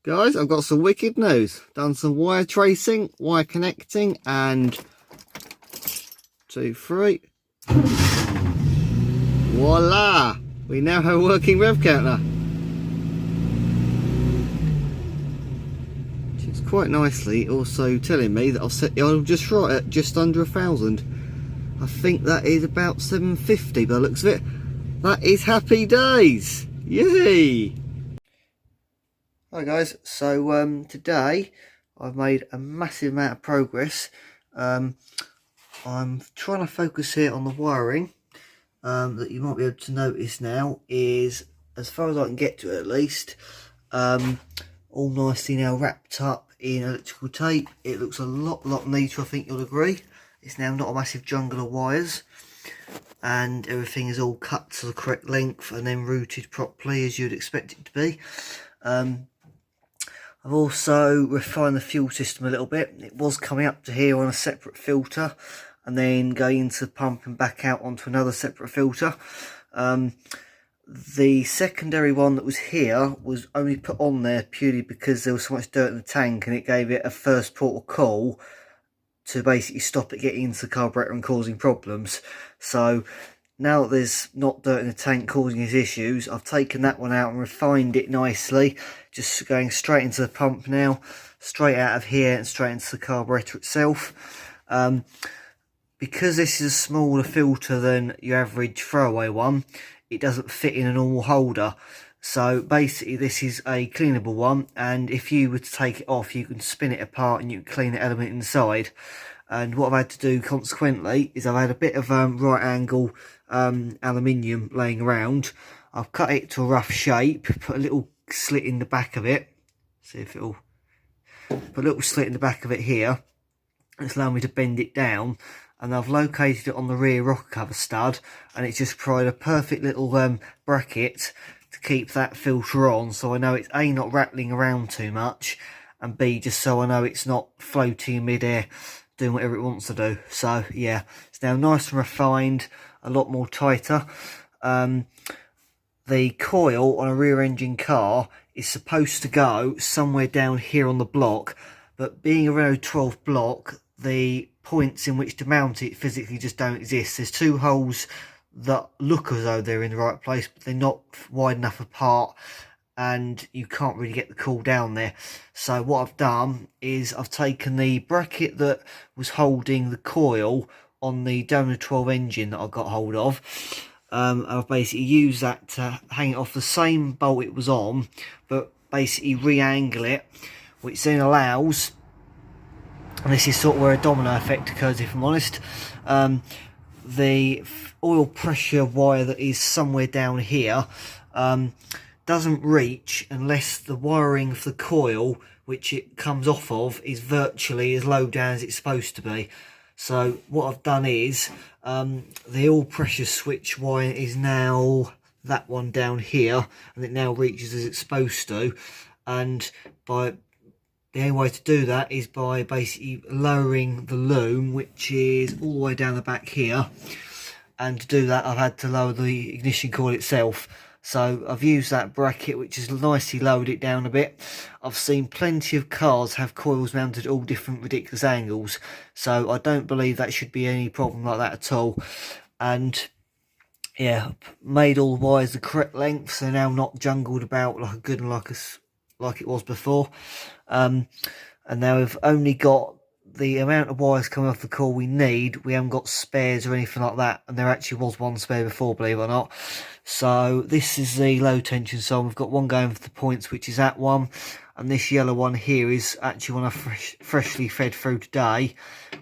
Guys, I've got some wicked news. Done some wire tracing, wire connecting, and 2, 3. Voila! We now have a working rev counter. Which is quite nicely also telling me that I've set the idle just right at just under 1,000. I think that is about 750 by the looks of it. That is happy days! Yay! Hi guys, so today I've made a massive amount of progress. I'm trying to focus here on the wiring that you might be able to notice now is, as far as I can get to it at least, all nicely now wrapped up in electrical tape. It looks a lot neater, I think you'll agree. It's now not a massive jungle of wires, and everything is all cut to the correct length and then routed properly as you'd expect it to be. I've also refined the fuel system a little bit. It was coming up to here on a separate filter and then going into the pump and back out onto another separate filter. The secondary one that was here was only put on there purely because there was so much dirt in the tank, and it gave it a first port of call to basically stop it getting into the carburetor and causing problems. So now that there's not dirt in the tank causing these issues, I've taken that one out and refined it nicely. Just going straight into the pump now, straight out of here and straight into the carburetor itself. Because this is a smaller filter than your average throwaway one, it doesn't fit in a normal holder. So basically this is a cleanable one, and if you were to take it off, you can spin it apart and you can clean the element inside. And what I've had to do consequently is I've had a bit of right angle aluminium laying around. I've cut it to a rough shape, put a little slit in the back of it. See if it'll put a little slit in the back of it here. It's allowed me to bend it down, and I've located it on the rear rocker cover stud, and it's just provided a perfect little bracket to keep that filter on, so I know it's A, not rattling around too much, and B, just so I know it's not floating in mid-air doing whatever it wants to do. So yeah, it's now nice and refined, a lot more tighter. The coil on a rear engine car is supposed to go somewhere down here on the block, but being a Renault 12 block, the points in which to mount it physically just don't exist. There's two holes that look as though they're in the right place, but they're not wide enough apart, and you can't really get the coil down there. So what I've done is I've taken the bracket that was holding the coil on the Renault 12 engine that I got hold of, and I've basically used that to hang it off the same bolt it was on, but basically re-angle it, which then allows, and this is sort of where a domino effect occurs if I'm honest, the oil pressure wire that is somewhere down here doesn't reach unless the wiring for the coil which it comes off of is virtually as low down as it's supposed to be. So what I've done is the oil pressure switch wire is now that one down here, and it now reaches as it's supposed to, and by the only way to do that is by basically lowering the loom, which is all the way down the back here, and to do that I've had to lower the ignition coil itself. So I've used that bracket which has nicely lowered it down a bit. I've seen plenty of cars have coils mounted at all different ridiculous angles, so I don't believe that should be any problem like that at all. And yeah, made all the wires the correct length, so they're now not jungled about like a good and like it was before. And now we've only got the amount of wires coming off the coil we need. We haven't got spares or anything like that, and there actually was one spare before, believe it or not. So this is the low tension side. We've got one going for the points, which is that one, and this yellow one here is actually one I freshly fed through today,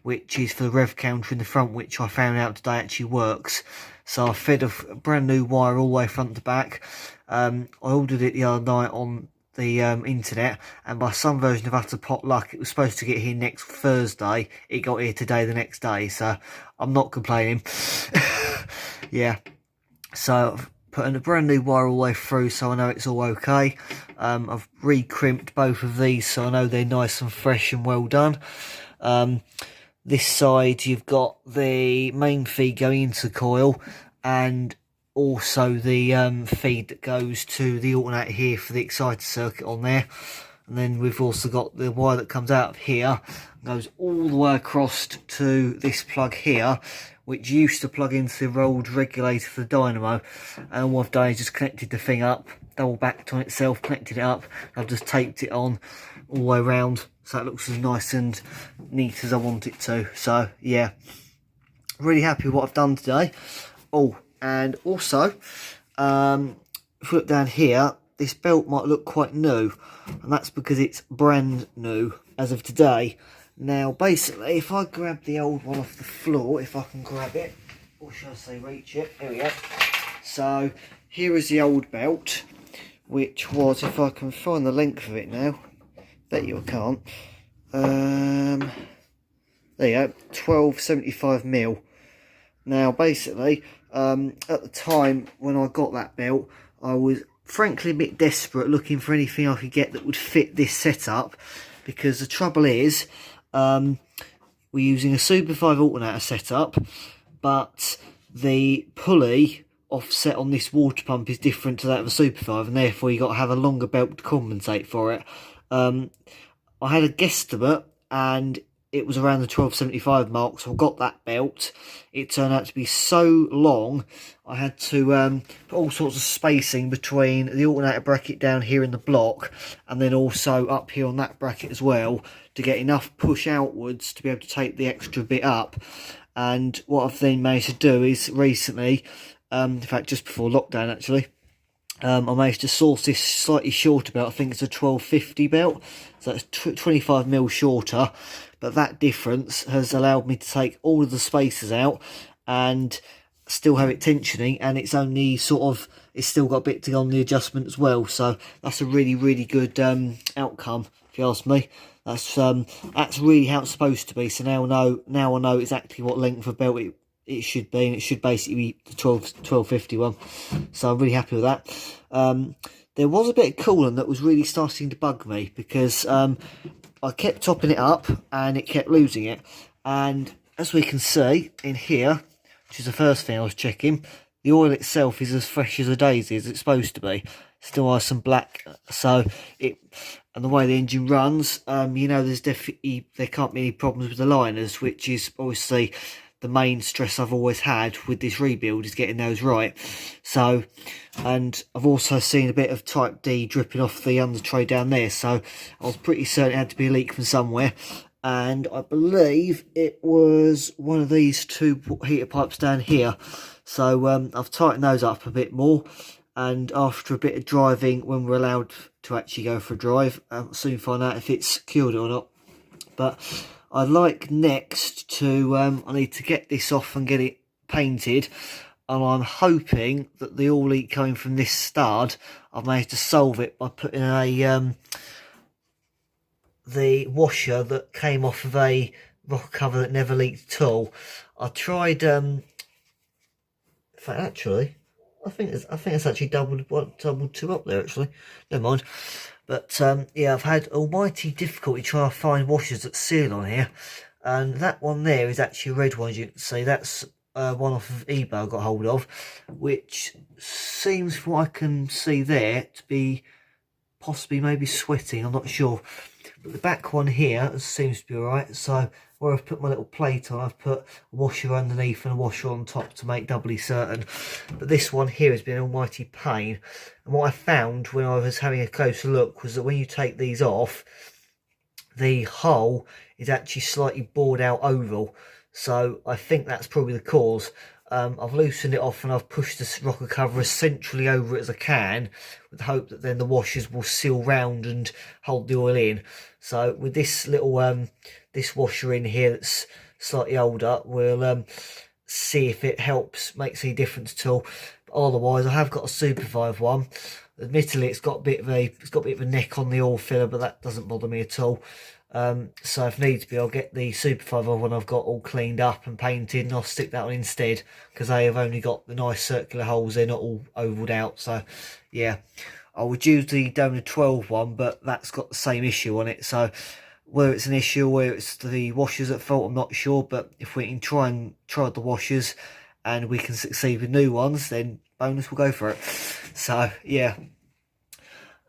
which is for the rev counter in the front, which I found out today actually works. So I fed a brand new wire all the way front to back. I ordered it the other night on the internet, and by some version of utter pot luck it was supposed to get here next Thursday. It got here today, the next day, so I'm not complaining. Yeah, so I've put in a brand new wire all the way through, so I know it's all okay. I've re-crimped both of these so I know they're nice and fresh and well done. This side you've got the main feed going into the coil, and also the feed that goes to the alternator here for the exciter circuit on there. and then we've also got the wire that comes out of here, goes all the way across to this plug here, which used to plug into the old regulator for the dynamo. And all I've done is just connected the thing up, double backed on itself, connected it up. I've just taped it on all the way around, so it looks as nice and neat as I want it to. So yeah, really happy with what I've done today. Oh, and also, if we look down here, this belt might look quite new, and that's because it's brand new as of today. Now basically, if I grab the old one off the floor, if I can grab it, or should I say reach it, here we go. So here is the old belt, which was, if I can find the length of it now, bet you I can't, there you go, 1275mm. Now basically, at the time when I got that belt, I was frankly a bit desperate looking for anything I could get that would fit this setup, because the trouble is, we're using a Super 5 alternator setup, but the pulley offset on this water pump is different to that of a Super 5, and therefore you got to have a longer belt to compensate for it. I had a guesstimate, and it was around the 1275 mark, so I got that belt. It turned out to be so long, I had to put all sorts of spacing between the alternator bracket down here in the block, and then also up here on that bracket as well, to get enough push outwards to be able to take the extra bit up. And what I've then managed to do is recently, in fact just before lockdown actually, I managed to source this slightly shorter belt. I think it's a 1250 belt, so it's 25mm shorter, but that difference has allowed me to take all of the spacers out and still have it tensioning, and it's only sort of, it's still got a bit to go on the adjustment as well. So that's a really good outcome, if you ask me. That's really how it's supposed to be. So now I know exactly what length of belt it should be, and it should basically be the 1250 one. So I'm really happy with that. There was a bit of coolant that was really starting to bug me, because I kept topping it up and it kept losing it. And as we can see in here, which is the first thing I was checking, the oil itself is as fresh as a daisy as it's supposed to be. Still nice and black. So and the way the engine runs, you know, there can't be any problems with the liners, which is obviously the main stress I've always had with this rebuild, is getting those right. So, and I've also seen a bit of Type D dripping off the under tray down there, so I was pretty certain it had to be a leak from somewhere. And I believe it was one of these two heater pipes down here. So I've tightened those up a bit more, and after a bit of driving, when we're allowed to actually go for a drive, I'll soon find out if it's cured or not. But I'd like next to, I need to get this off and get it painted, and I'm hoping that the oil leak coming from this stud, I've managed to solve it by putting the washer that came off of a rocker cover that never leaked at all. I tried, in fact actually, I think it's actually doubled two up there actually, never mind. But yeah, I've had almighty difficulty trying to find washers that seal on here, and that one there is actually a red one, as you can see. That's one off of eBay I got hold of, which seems, from what I can see there, to be possibly maybe sweating, I'm not sure. But the back one here seems to be alright, so where I've put my little plate on, I've put a washer underneath and a washer on top to make doubly certain. But this one here has been an almighty pain. And what I found when I was having a closer look was that when you take these off, the hole is actually slightly bored out oval. So I think that's probably the cause. I've loosened it off and I've pushed this rocker cover as centrally over it as I can, with the hope that then the washers will seal round and hold the oil in. So with this little this washer in here that's slightly older, we'll see if it makes any difference at all. But otherwise, I have got a Super 5 one. Admittedly, it's got a bit of a neck on the oil filler, but that doesn't bother me at all. So if needs be, I'll get the Super 5 one I've got all cleaned up and painted, and I'll stick that on instead, because they have only got the nice circular holes, they're not all ovaled out. So yeah, I would use the Dome 12 one, but that's got the same issue on it. So whether it's an issue, whether it's the washers at fault, I'm not sure. But if we can try the washers and we can succeed with new ones, then bonus, we'll go for it. So yeah.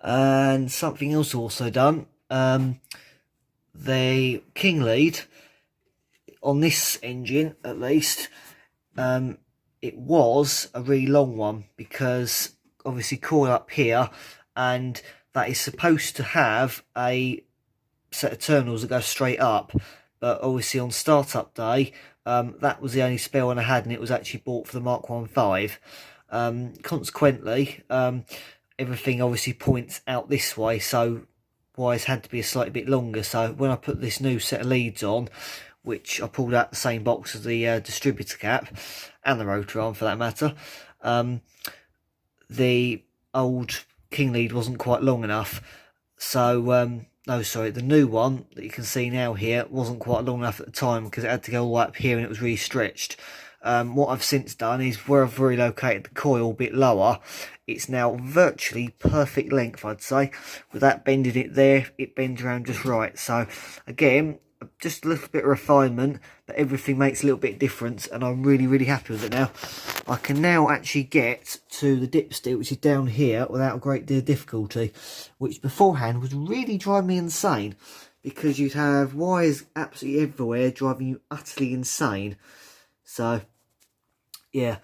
And something else also done the king lead on this engine, at least, it was a really long one, because obviously coil up here, and that is supposed to have a set of terminals that go straight up, but obviously on startup day, that was the only spare one I had, and it was actually bought for the Mark 1.5. Consequently, everything obviously points out this way, so wires had to be a slightly bit longer. So when I put this new set of leads on, which I pulled out the same box as the distributor cap and the rotor arm for that matter, the old king lead wasn't quite long enough. So no, sorry, the new one that you can see now here wasn't quite long enough at the time, because it had to go all the way up here and it was really stretched. What I've since done is, where I've relocated the coil a bit lower, it's now virtually perfect length, I'd say. With that bending it there, it bends around just right. So again, just a little bit of refinement, but everything makes a little bit of difference, and I'm really happy with it now. I can now actually get to the dipstick, which is down here, without a great deal of difficulty, which beforehand was really driving me insane, because you'd have wires absolutely everywhere driving you utterly insane. So yeah,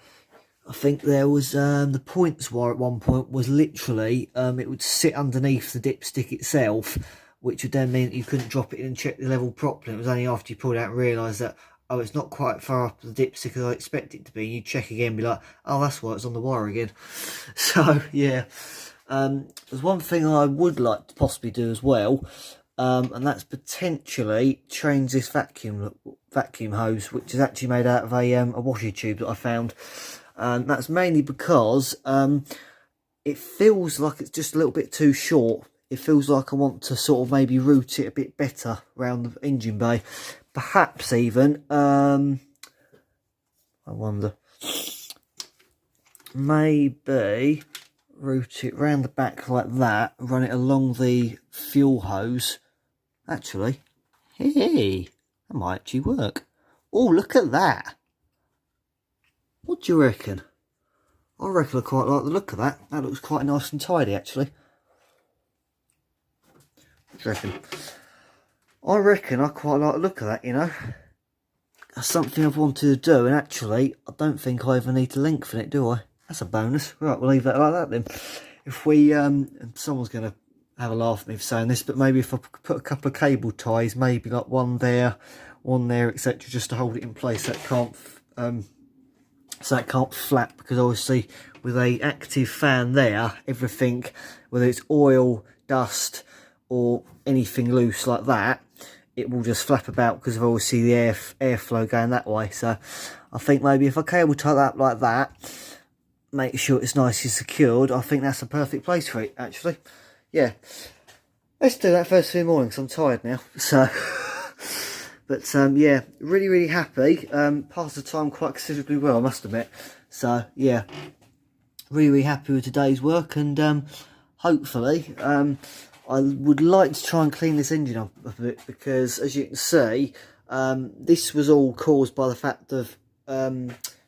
I think there was the points wire at one point was literally it would sit underneath the dipstick itself, which would then mean that you couldn't drop it in and check the level properly. It was only after you pulled it out and realised that, oh, it's not quite far up the dipstick as I expect it to be. You check again and be like, oh, that's why it's on the wire again. So yeah, there's one thing I would like to possibly do as well, and that's potentially change this vacuum hose, which is actually made out of a washer tube that I found. That's mainly because it feels like it's just a little bit too short. It feels like I want to sort of maybe route it a bit better around the engine bay. Perhaps even, I wonder, maybe route it round the back like that, run it along the fuel hose. Actually, hey, that might actually work. Oh, look at that. What do you reckon? I reckon I quite like the look of that. That looks quite nice and tidy, actually. What do you reckon? I reckon I quite like the look of that, you know. That's something I've wanted to do, and actually, I don't think I even need to lengthen it, do I? That's a bonus. Right, we'll leave that like that then. If we, and someone's going to have a laugh at me for saying this, but maybe if I put a couple of cable ties, maybe like one there, etc., just to hold it in place, so it can't flap, because obviously with a active fan there, everything, whether it's oil, dust, or anything loose like that, it will just flap about because of obviously the airflow going that way. So I think maybe if I cable tie that up like that, make sure it's nicely secured, I think that's a perfect place for it, actually. Yeah, let's do that first thing in the morning, because I'm tired now. So but yeah, really happy. Passed the time quite considerably well, I must admit. So yeah, really happy with today's work, and hopefully I would like to try and clean this engine up a bit, because as you can see, this was all caused by the fact of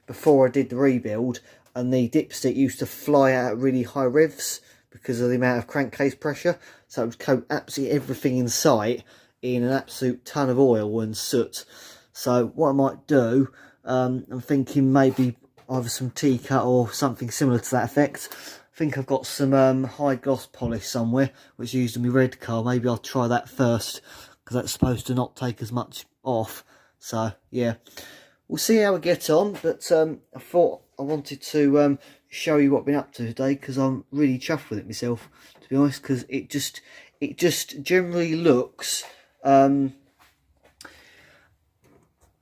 before I did the rebuild, and the dipstick used to fly out at really high revs because of the amount of crankcase pressure, so it would coat absolutely everything in sight in an absolute ton of oil and soot. So what I might do, I'm thinking maybe either some T-cut or something similar to that effect. I think I've got some high gloss polish somewhere, which I used in my red car. Maybe I'll try that first, because that's supposed to not take as much off. So yeah, we'll see how we get on. But I thought I wanted to show you what I've been up to today, because I'm really chuffed with it myself, to be honest, because it just generally looks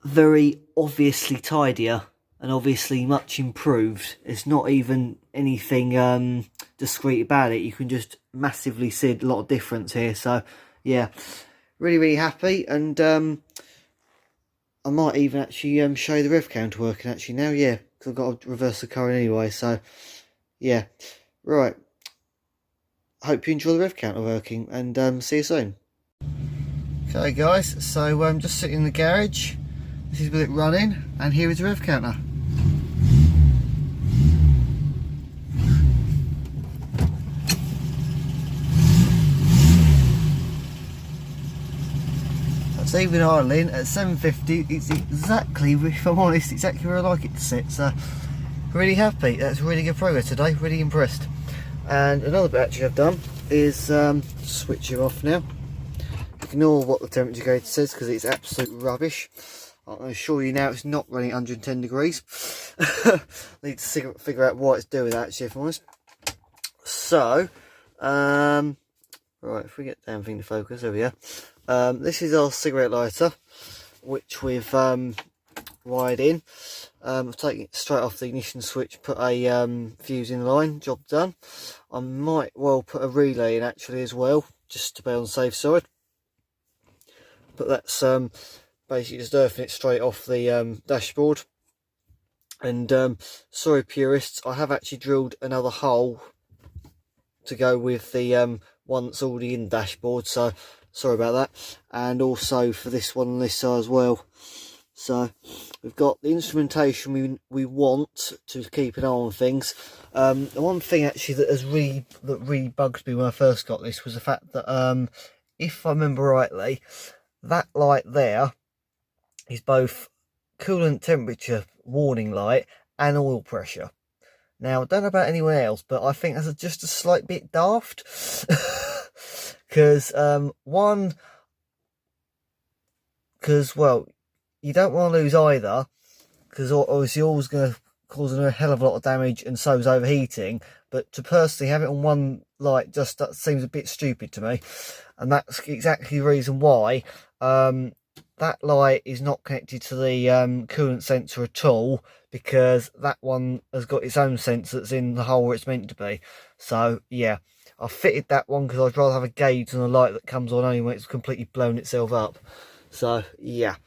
very obviously tidier and obviously much improved. It's not even anything discreet about it. You can just massively see a lot of difference here. So yeah, really happy, and I might even actually show you the rev counter working actually now. Yeah, because I've got to reverse the car anyway. So yeah, right, hope you enjoy the rev counter working, and see you soon. Okay guys, so I'm just sitting in the garage. This is with it running, and here is the rev counter. So even idling at 750, it's exactly, if I'm honest, exactly where I like it to sit. So really happy. That's really good progress today. Really impressed. And another bit actually I've done is switch it off now. Ignore what the temperature gauge says because it's absolute rubbish. I can assure you now it's not running 110 degrees. Need to figure out why it's doing that actually, if I'm honest. So, right, if we get the damn thing to focus, there we are. This is our cigarette lighter, which we've wired in. I've taken it straight off the ignition switch, put a fuse in the line, job done. I might well put a relay in actually as well, just to be on the safe side. But that's basically just earthing it straight off the dashboard. And sorry purists, I have actually drilled another hole to go with the one that's already in the dashboard, so sorry about that. And also for this one on this side as well. So we've got the instrumentation we want to keep an eye on things. The one thing actually that really bugged me when I first got this was the fact that if I remember rightly, that light there is both coolant temperature warning light and oil pressure. Now I don't know about anywhere else, but I think that's just a slight bit daft. Because well, you don't want to lose either, because obviously oil's going to cause a hell of a lot of damage, and so is overheating. But to personally have it on one light just that seems a bit stupid to me, and that's exactly the reason why that light is not connected to the coolant sensor at all, because that one has got its own sensor that's in the hole where it's meant to be. So yeah, I fitted that one because I'd rather have a gauge than a light that comes on only when it's completely blown itself up. So yeah.